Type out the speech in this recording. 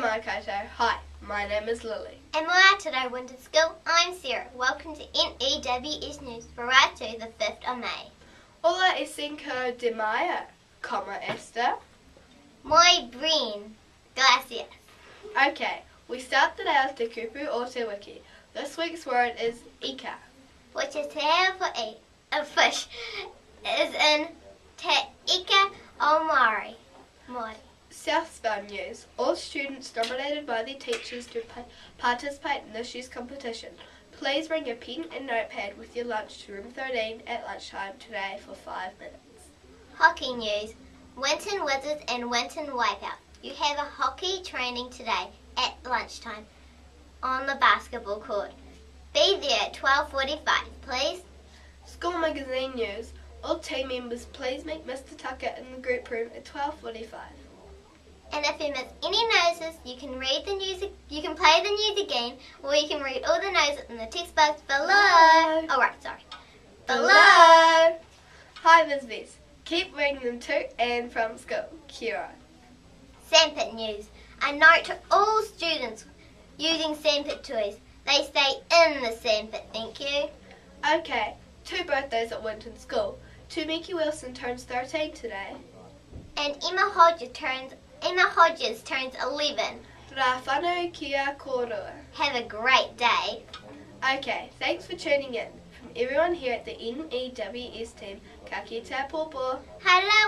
mai koutou. Hi, my name is Lily. And we're today WINTON SCHOOL. I'm Sarah. Welcome to N.E.W.S news for right to the 5th of May. Hola e Cinco de Mayo, esta. Muy bien. Gracias. Okay, we start the day with the kupu or te wiki. This week's word is eeka, which is te reo for eat. A fish is in te eeka o Maui. Southbound news. All students nominated by their teachers to participate in this year's competition. Please bring a pen and notepad with your lunch to room 13 at lunchtime today for 5 minutes. Hockey news. Winton Wizards and Winton Wipeouts. You have a hockey training today at lunchtime on the basketball court. Be there at 12:45, please. School magazine news. All team members please meet Mr. Tucker in the group room at 12:45. And if you miss any notices, you can read the news. You can play the news again, or you can read all the notices in the text box below. Oh right, sorry. Below. Hi, Ms. Vess. Keep bringing them to and from school. Kira. Sandpit news. A note to all students using sandpit toys. They stay in the sandpit, thank you. Okay, 2 birthdays at WINTON School. Tumiki Wilson turns 13 today. And Emma Hodges turns 11. Rā whānau kia kōrua. Have a great day. Okay, thanks for tuning in. From everyone here at the N.E.W.S team, ka kite pōpō. Hello.